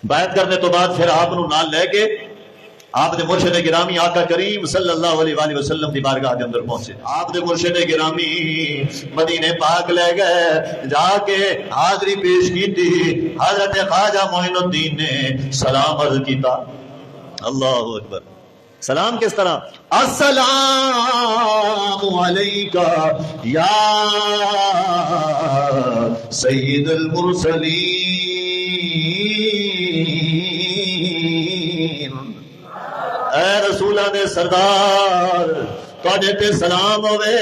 بیعت کرنے تو بعد پھر آپ نو نال لے کے آپ دے مرشد گرامی آقا کریم صلی اللہ علیہ وآلہ وسلم دی بارگاہ دے اندر پہنچے. آپ دے مرشد گرامی مدینے پاک لے گئے، جا کے حاضری پیش کی تھی. حضرت خواجہ معین الدین نے سلام عرض کیتا. اللہ اکبر. سلام کس طرح؟ السلام علیکہ یا سید المرسلین، اے رسولہ دے سردار تواڈے تے سلام ہوئے.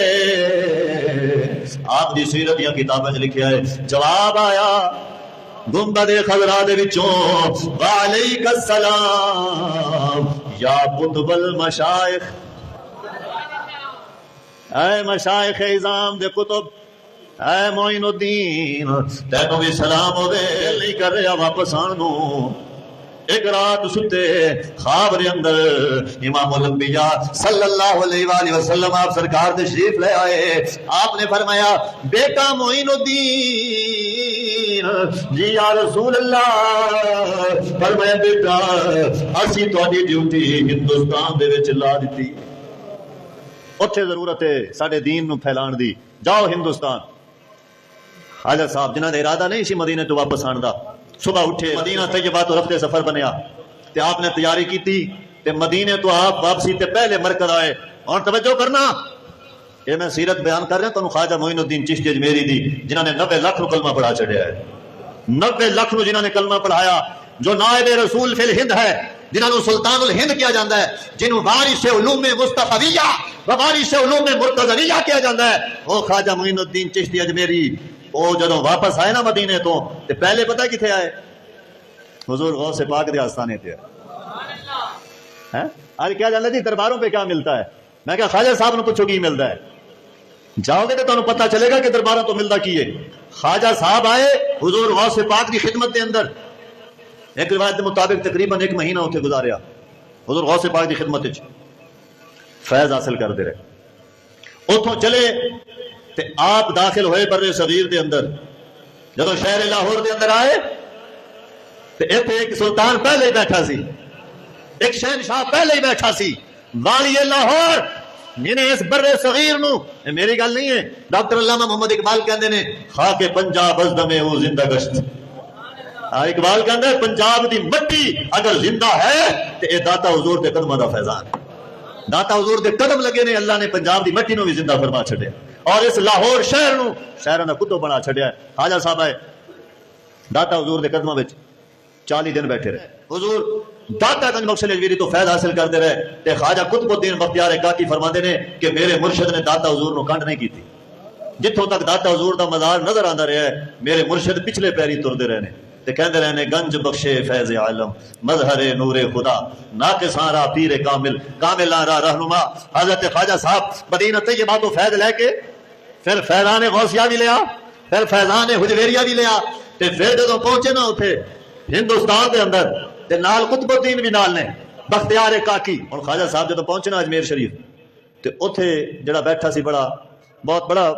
آپ دی سیرت یا کتابیں لکھیا ہے، جواب آیا گنبد خضرا دے وچوں، وعلیک السلام یا قطب المشائخ، اے مشائخ اعظام دے قطب، اے معین الدین تینوں بھی سلام ہوئے. نہیں کر رہا واپس آنو. ایک رات ستے خواب دے اندر امام الانبیاء صلی اللہ علیہ وآلہ وسلم آپ سرکار تشریف لے آئے. آپ نے فرمایا بیٹا معین الدین. جی یا رسول اللہ. فرمایا بیٹا اسی تہاڈی ڈیوٹی ہندوستان دے وچ لا دتی، اوتھے ضرورت ہے ساڈے دین نو پھیلان دی، جاؤ ہندوستان. حاجت صاحب جنہاں دا ارادہ نہیں سی مدینے تو واپس آن دا، صبح اٹھے مدینہ طیبہ تو رفتے سفر بنیا تے آپ نے تیاری کی تھی تے مدینے تو آپ واپسی تے پہلے مرکز آئے. اور توجہ کرنا، یہ میں سیرت بیان کر رہا ہوں تمہیں خواجہ معین الدین چشتی اجمیری دی، جنہوں نے 90 لاکھ کلمہ پڑھا چڑھیا ہے. 90 لاکھ جنہوں نے کلمہ پڑھایا، جو نائب رسول فی الہند ہے، جنہوں نے سلطان الہند کیا جاتا ہے، جنہوں وارث علوم مصطفیہ و وارث علوم مرتضویہ کیا جاتا ہے، وہ خواجہ معین الدین چشتی اجمیری. وہ جدوں واپس آئے نا مدینے تو تے پہلے پتہ کتنے آئے؟ حضور غوث پاک دے آستانے تے آئے. آج کیا جانتا جی درباروں پہ کیا ملتا ہے؟ میں کہا خواجہ صاحب نے پوچھو کی ملتا ہے. جاؤ گے تو تمہیں پتہ چلے گا کہ درباروں تو ملتا کی ہے. خواجہ صاحب آئے حضور غوث پاک کی خدمت دے اندر، ایک روایت کے مطابق تقریباً 1 مہینہ اتنے گزاریا حضور غوث پاک کی خدمت وچ فیض حاصل کرتے رہے. اتوں چلے تے آپ داخل ہوئے بر صغیر دے اندر. جدو شہر لاہور دے اندر آئے تے ایتھے ایک سلطان پہلے ہی بیٹھا سی، ایک شہنشاہ پہلے ہی بیٹھا سی، والی لاہور، جنہیں اس بر صغیر نو، میری گل نہیں ہے، ڈاکٹر علامہ محمد اقبال کہندے نے خاک پنجاب از دمے او زندہ گشت. اقبال کہندا ہے پنجاب دی مٹی اگر زندہ ہے تے اے داتا حضور دے قدماں دا فیضان. داتا حضور دے قدم لگے نے، اللہ نے پنجاب دی مٹی نو بھی زندہ فرما چھڈیا اور اس لاہور شہر نو شہراں دا قطب بنا چھڈیا ہے. خواجہ صاحب آئے داتا حضور دے قدماں وچ 40 دن بیٹھے رہے. حضور داتا گنج بخش اجمیری تو فیض حاصل کرتے رہے تے خواجہ قطب الدین بختیار کاکی فرماندے نے کہ میرے مرشد نے داتا حضور نو کنڈ نہیں کیتی. جتھوں تک داتا حضور دا مزار نظر آندا رہا ہے میرے مرشد پچھلے پیری تردے رہے نے تے کہندے رہے نے گنج بخشے فیض عالم مظہر نور خدا ناقصاں راہ پیر کامل کاملاں راہ رہنما. حضرت خواجہ صاحب مدینہ طیبہ تو فیض لے کے پھر فیضان غوثیہ بھی لیا، پھر فیضان حجویریہ بھی لیا تے پھر جدوں پہنچے نا اتھے ہندوستان دے اندر تے نال قطب الدین بھی نال نے بختیار کاکی. اور خواجہ صاحب جدوں پہنچے نا اجمیر شریف تے اتھے جڑا بیٹھا سی بہت بڑا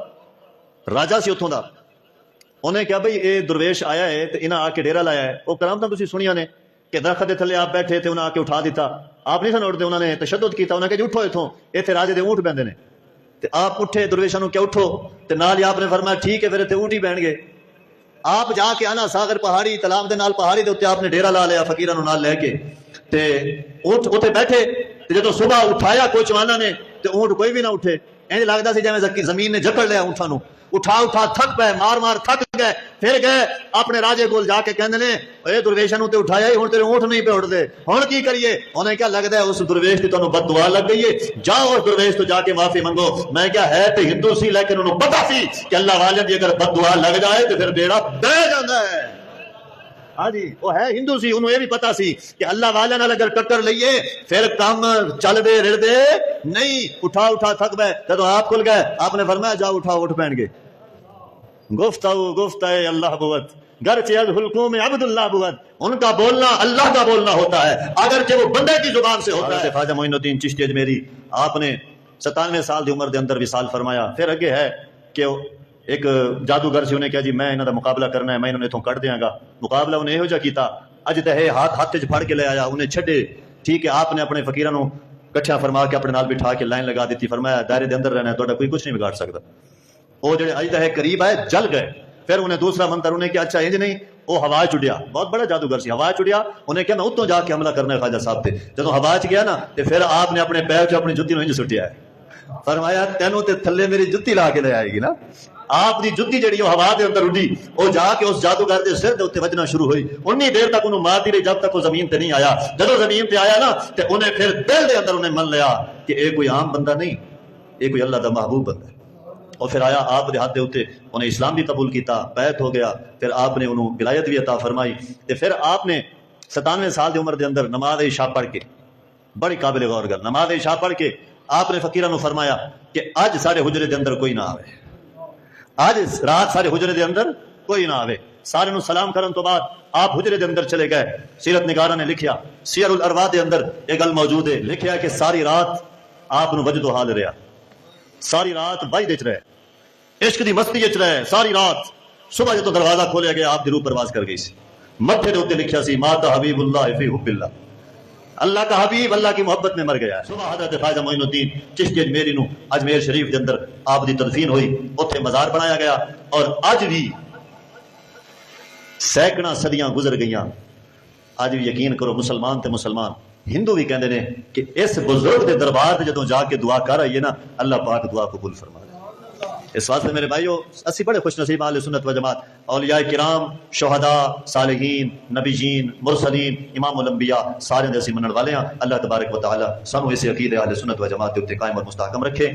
راجا سی اتھوں دا، انہیں کہا بھئی اے درویش آیا ہے تے انہاں آ کے ڈیرا لایا ہے. وہ کرامتاں تسی سنیاں نے کہ درخت دے تھلے آپ بیٹھے تھے انہاں آ کے اٹھا دیتا، آپ نہیں سن اٹھتے، انہوں نے تشدد کیتا، انہوں نے کہا جی اٹھو اتھوں، ایتھے راجے دے اونٹ بہندے نے. تے آپ اٹھے درویشاں نو کیا اٹھو تے نال ہی آپ نے فرمایا ٹھیک ہے پھر تے اونٹ ہی بہن گے. آپ جا کے آنا ساغر پہاڑی تالاب دے نال پہاڑی دے اوتے آپ نے ڈیرا لا لیا فقیراں نو نال لے کے تے اونٹ اوتے بیٹھے تے جدوں صبح اٹھایا کوئی چوانا نے تے اونٹ کوئی بھی نہ اٹھے. انج لگدا سی جویں زمین نے جکڑ لیا اونٹاں نو. اٹھا تھک پے مار تھک گئے، پھر گئے اپنے راجے کول جا کے کہندے نے اے درویشاں نو تے اٹھایا ہن تیرے اونٹ نہیں پہ اٹھدے، ہن کی کریے؟ انہیں کیا لگدا ہے اس درویش دی تانوں بد دعا لگ گئی ہے، جاؤ اس درویش تو جا کے معافی منگو. میں کیا ہے تے ہندو سی لیکن انہوں پتہ سی کہ اللہ والے دی اگر بد دعا لگ جائے تے پھر بیڑا بہ جاندا ہے. ہاں جی وہ ہے ہندو سی، انہوں یہ بھی پتا سی کہ اللہ والے نال اگر ٹکر لئیے پھر کام چل دے رڑ دے نہیں. اٹھا تھک بے جدو آپ کھل گئے آپ نے فرمایا جاؤ اٹھاؤ اٹھ پہن گے. گفتہ اللہ بوت گرچہ از حلقوم عبد اللہ بوت، ان کا بولنا اللہ کا بولنا ہوتا ہے اگرچہ وہ بندے کی زبان سے ہوتا ہے. خواجہ معین الدین چشتی اجمیری آپ نے 97 سال دی عمر دے اندر وصال فرمایا. پھر اگے ہے کہ ایک جادوگر سی، انہیں کہا جی میں انہاں دا مقابلہ کرنا ہے، میں انہوں نے اتوں کٹ دیاں گا. مقابلہ انہیں یہو جا کیتا اج تے ہاتھ ہاتھ چ پھڑ کے لے آیا انہیں چھڈے ٹھیک ہے آپ نے اپنے فقیراں نو کٹھا فرما کے اپنے نال بٹھا کے لائن لگا دیتی فرمایا دائرے دے اندر رہنا ہے تہاڈا کوئی کچھ نہیں بگاڑ سکتا وہ جڑے اج تے قریب آئے جل گئے پھر انہیں دوسرا منتر انہیں کیا اچھا انج نہیں وہ ہوا چڑیا بہت بڑا جادوگر سی ہوا چڑیا انہیں کہا میں اتوں جا کے حملہ کرنا ہے خواجہ صاحب تے جدوں ہوا چ گیا نا تے پھر آپ نے اپنے پیر چ اپنی جُتی نو انج سٹیا ہے فرمایا تینوں تے تھلے میری جُتی لا کے لے آئے گی نا آپ دی جُتی جڑی وہ ہوا دے اندر اڈی وہ جا کے اس جادوگر دے سر دے اوتے وجنا شروع ہوئی انی دیر تک انہوں مارتی رہی جب تک وہ زمین تے نہیں آیا جدوں زمین تے آیا نا تے انہیں پھر دل دے اندر انہیں من لیا کہ اے کوئی عام بندہ نہیں اے کوئی اللہ دا محبوب بندہ ہے اور پھر آیا آپ دے ہاتھ دے اوتے انہیں اسلام بھی قبول کیتا بیعت ہو گیا پھر آپ نے انہوں ولایت بھی عطا فرمائی تے پھر آپ نے 97 سال دی عمر دے اندر نماز عشاء پڑھ کے بڑی قابل غور گل نماز عشاء پڑھ کے آپ نے فقیراں نو فرمایا کہ اج سارے حجرے دے اندر کوئی نہ آوے آج رات سارے حجرے دے اندر کوئی نہ آوے سارے نو سلام کرن تو بعد آپ حجرے دے اندر چلے گئے سیرت نگاراں نے لکھیا سیر الارواح دے اندر ایک گل موجود ہے لکھیا کہ ساری رات آپ نو وجد و حال رہا ساری رات بائی وچ رہے عشق دی مستی وچ رہے ساری رات صبح جدوں دروازہ کھولیا گیا آپ دی روح پرواز کر گئی سی متھے دے اوتے لکھیا سی مات حبیب اللہ فی حب اللہ اللہ کا حبیب اللہ کی محبت میں مر گیا ہے صبح حضرت خواجہ معین الدین چشتی اجمیری نو اجمیر شریف کے اندر آپ دی تدفین ہوئی اوتھے مزار بنایا گیا اور اج بھی سینکڑا صدیاں گزر گئیاں اج بھی یقین کرو مسلمان تے مسلمان ہندو بھی کہندے نے کہ اس بزرگ دے دربار تے جدوں جا کے دعا کر آئیے نا اللہ پاک دعا قبول فرما دے اس واسطے میرے بھائیو اسی بڑے خوش نصیب اہل سنت و جماعت اولیاء کرام شہداء صالحین نبیین مرسلین امام الانبیاء سارے دے اسی منن والے ہیں اللہ تبارک و تعالی سانو اسی عقیدے اہل سنت و جماعت تے قائم اور مستحکم رکھے